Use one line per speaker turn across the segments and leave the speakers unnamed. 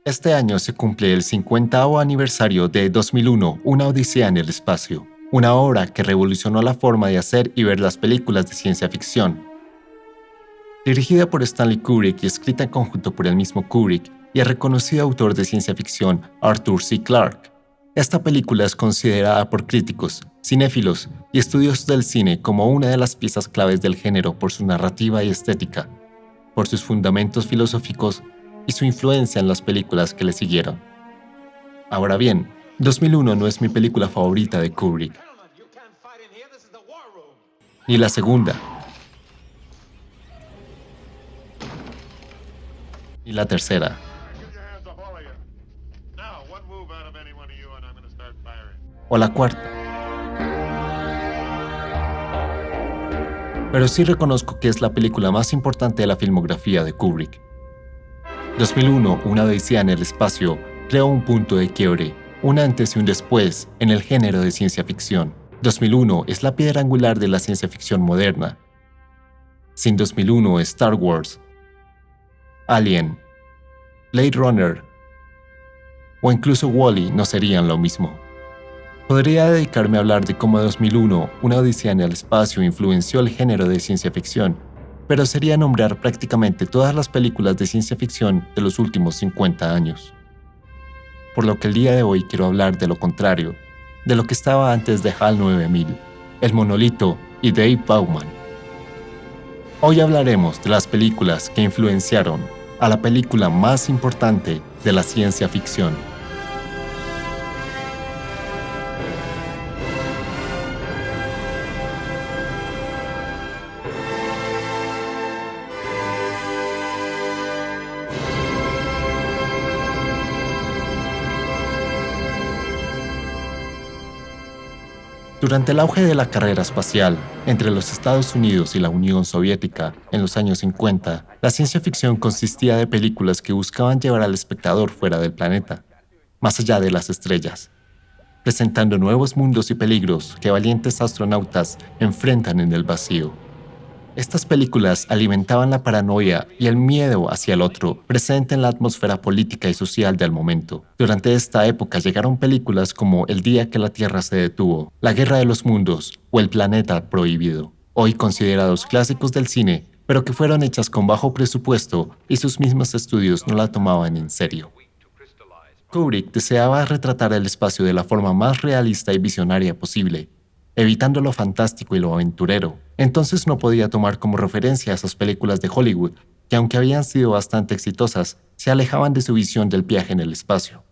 Este año se cumple el 50º aniversario de 2001, Una odisea en el espacio, una obra que revolucionó la forma de hacer y ver las películas de ciencia ficción. Dirigida por Stanley Kubrick y escrita en conjunto por el mismo Kubrick y el reconocido autor de ciencia ficción Arthur C. Clarke, esta película es considerada por críticos, cinéfilos y estudiosos del cine como una de las piezas claves del género por su narrativa y estética, por sus fundamentos filosóficos y su influencia en las películas que le siguieron. Ahora bien, 2001 no es mi película favorita de Kubrick, ni la segunda, ni la tercera, o la cuarta. Pero sí reconozco que es la película más importante de la filmografía de Kubrick. 2001, Una odisea en el espacio, creó un punto de quiebre, un antes y un después en el género de ciencia ficción. 2001 es la piedra angular de la ciencia ficción moderna. Sin 2001, Star Wars, Alien, Blade Runner o incluso Wall-E no serían lo mismo. Podría dedicarme a hablar de cómo 2001, Una odisea en el espacio influenció el género de ciencia ficción, pero sería nombrar prácticamente todas las películas de ciencia ficción de los últimos 50 años. Por lo que el día de hoy quiero hablar de lo contrario, de lo que estaba antes de HAL 9000, El Monolito y Dave Bowman. Hoy hablaremos de las películas que influenciaron a la película más importante de la ciencia ficción. Durante el auge de la carrera espacial entre los Estados Unidos y la Unión Soviética en los años 50, la ciencia ficción consistía de películas que buscaban llevar al espectador fuera del planeta, más allá de las estrellas, presentando nuevos mundos y peligros que valientes astronautas enfrentan en el vacío. Estas películas alimentaban la paranoia y el miedo hacia el otro, presente en la atmósfera política y social del momento. Durante esta época llegaron películas como El día que la Tierra se detuvo, La guerra de los mundos o El planeta prohibido, hoy considerados clásicos del cine, pero que fueron hechas con bajo presupuesto y sus mismos estudios no la tomaban en serio. Kubrick deseaba retratar el espacio de la forma más realista y visionaria posible, evitando lo fantástico y lo aventurero. Entonces no podía tomar como referencia esas películas de Hollywood, que aunque habían sido bastante exitosas, se alejaban de su visión del viaje en el espacio.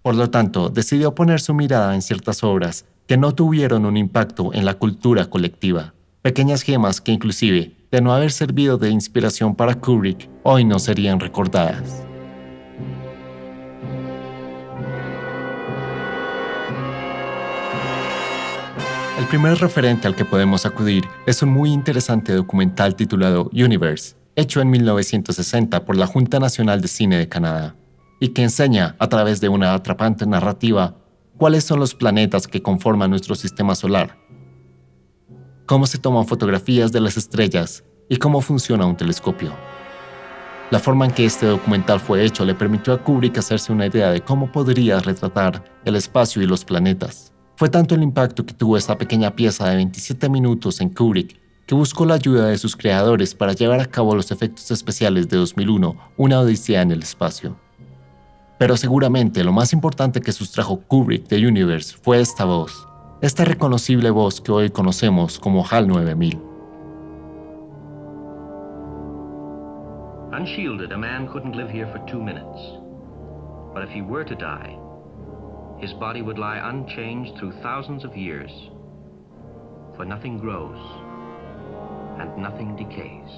Por lo tanto, decidió poner su mirada en ciertas obras que no tuvieron un impacto en la cultura colectiva. Pequeñas gemas que inclusive, de no haber servido de inspiración para Kubrick, hoy no serían recordadas. El primer referente al que podemos acudir es un muy interesante documental titulado Universe, hecho en 1960 por la Junta Nacional de Cine de Canadá, y que enseña, a través de una atrapante narrativa, cuáles son los planetas que conforman nuestro sistema solar, cómo se toman fotografías de las estrellas y cómo funciona un telescopio. La forma en que este documental fue hecho le permitió a Kubrick hacerse una idea de cómo podría retratar el espacio y los planetas. Fue tanto el impacto que tuvo esta pequeña pieza de 27 minutos en Kubrick que buscó la ayuda de sus creadores para llevar a cabo los efectos especiales de 2001, Una odisea en el espacio. Pero seguramente lo más importante que sustrajo Kubrick de Universe fue esta voz, esta reconocible voz que hoy conocemos como HAL 9000.
Unshielded, a man couldn't live here for 2 minutes. But if he were to die, his body would lie unchanged through thousands of years, for nothing grows and nothing decays.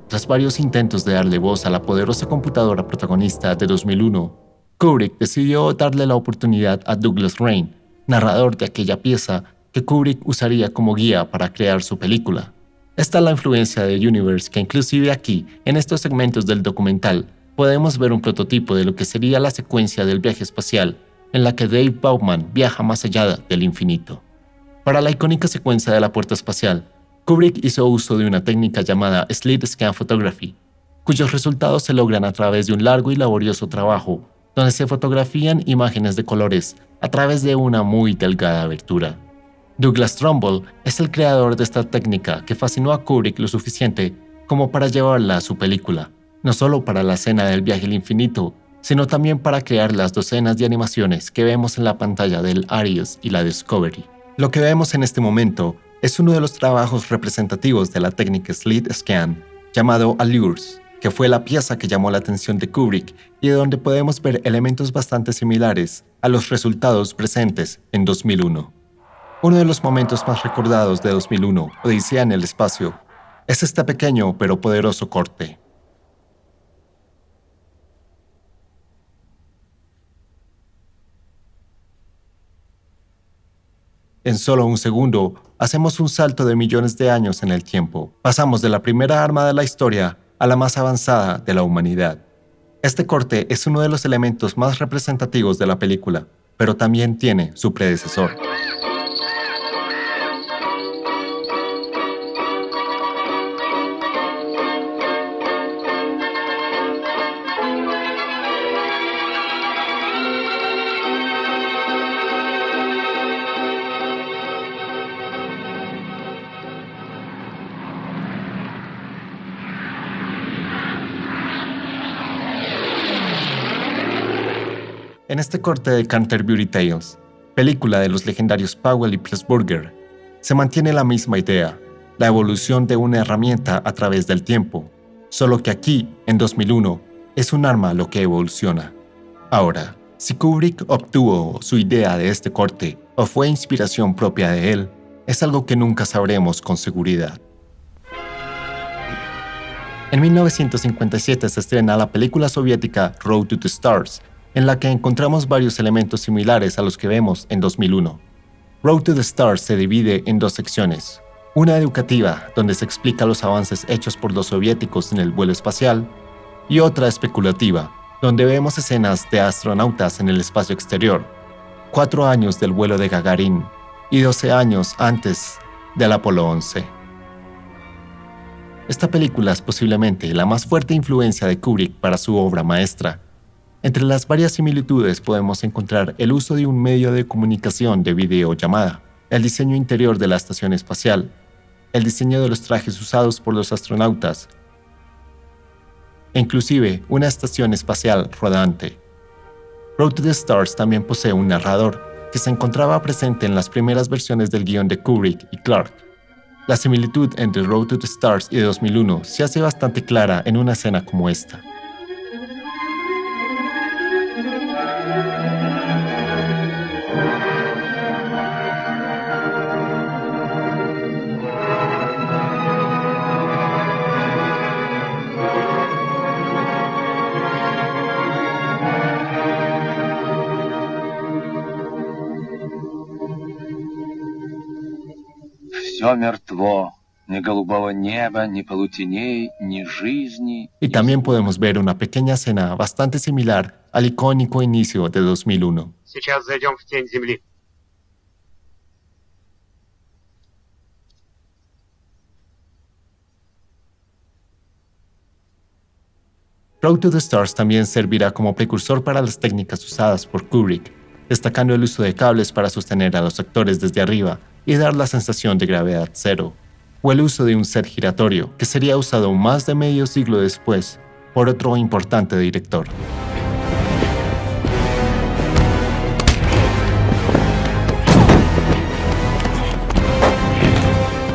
Tras varios intentos de darle voz a la poderosa computadora protagonista de 2001, Kubrick decidió darle la oportunidad a Douglas Rain, narrador de aquella pieza que Kubrick usaría como guía para crear su película. Esta es la influencia de Universe que inclusive aquí, en estos segmentos del documental, podemos ver un prototipo de lo que sería la secuencia del viaje espacial, en la que Dave Bowman viaja más allá del infinito. Para la icónica secuencia de la puerta espacial, Kubrick hizo uso de una técnica llamada Slit Scan Photography, cuyos resultados se logran a través de un largo y laborioso trabajo, donde se fotografían imágenes de colores a través de una muy delgada abertura. Douglas Trumbull es el creador de esta técnica que fascinó a Kubrick lo suficiente como para llevarla a su película, no solo para la escena del viaje al infinito, sino también para crear las docenas de animaciones que vemos en la pantalla del Arius y la Discovery. Lo que vemos en este momento es uno de los trabajos representativos de la técnica Slit Scan, llamado Allures, que fue la pieza que llamó la atención de Kubrick y de donde podemos ver elementos bastante similares a los resultados presentes en 2001. Uno de los momentos más recordados de 2001, Odisea en el espacio, es este pequeño pero poderoso corte. En solo un segundo, hacemos un salto de millones de años en el tiempo. Pasamos de la primera arma de la historia a la más avanzada de la humanidad. Este corte es uno de los elementos más representativos de la película, pero también tiene su predecesor. En este corte de Canterbury Tales, película de los legendarios Powell y Pressburger, se mantiene la misma idea, la evolución de una herramienta a través del tiempo, solo que aquí, en 2001, es un arma lo que evoluciona. Ahora, si Kubrick obtuvo su idea de este corte o fue inspiración propia de él, es algo que nunca sabremos con seguridad. En 1957 se estrena la película soviética Road to the Stars, en la que encontramos varios elementos similares a los que vemos en 2001. Road to the Stars se divide en dos secciones, una educativa, donde se explica los avances hechos por los soviéticos en el vuelo espacial, y otra especulativa, donde vemos escenas de astronautas en el espacio exterior, 4 años del vuelo de Gagarin y 12 años antes del Apolo 11. Esta película es posiblemente la más fuerte influencia de Kubrick para su obra maestra. Entre las varias similitudes podemos encontrar el uso de un medio de comunicación de videollamada, el diseño interior de la estación espacial, el diseño de los trajes usados por los astronautas, e inclusive una estación espacial rodante. Road to the Stars también posee un narrador que se encontraba presente en las primeras versiones del guión de Kubrick y Clarke. La similitud entre Road to the Stars y 2001 se hace bastante clara en una escena como esta.
Все мертво, ни голубого неба, ни полутеней, ни жизни.
Y también podemos ver una pequeña escena bastante similar al icónico inicio de 2001.
Сейчас зайдем в тень земли.
Road to the Stars también servirá como precursor para las técnicas usadas por Kubrick, destacando el uso de cables para sostener a los actores desde arriba y dar la sensación de gravedad cero, o el uso de un set giratorio que sería usado más de medio siglo después por otro importante director.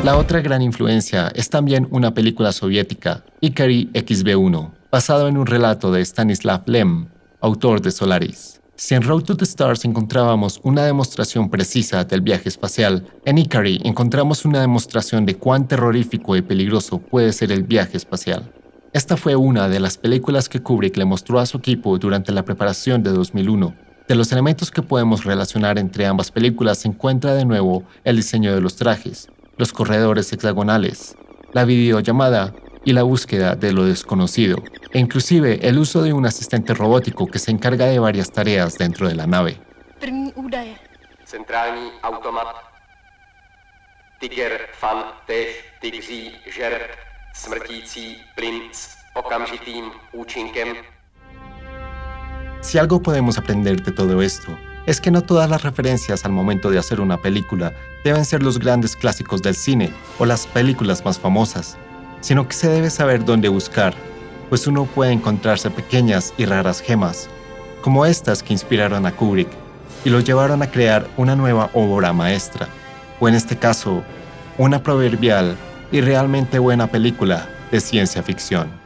La otra gran influencia es también una película soviética, Ikari XB1, basado en un relato de Stanislav Lem, autor de Solaris. Si en Road to the Stars encontrábamos una demostración precisa del viaje espacial, en Ikari encontramos una demostración de cuán terrorífico y peligroso puede ser el viaje espacial. Esta fue una de las películas que Kubrick le mostró a su equipo durante la preparación de 2001. De los elementos que podemos relacionar entre ambas películas se encuentra de nuevo el diseño de los trajes, los corredores hexagonales, la videollamada y la búsqueda de lo desconocido, e inclusive el uso de un asistente robótico que se encarga de varias tareas dentro de la nave.
Centrální automat. Tiger, fan, tech, tigří, žert, smrtící, plyn, okamžitým účinkem.
Si algo podemos aprender de todo esto, es que no todas las referencias al momento de hacer una película deben ser los grandes clásicos del cine o las películas más famosas, sino que se debe saber dónde buscar, pues uno puede encontrarse pequeñas y raras gemas, como estas que inspiraron a Kubrick y lo llevaron a crear una nueva obra maestra, o en este caso, una proverbial y realmente buena película de ciencia ficción.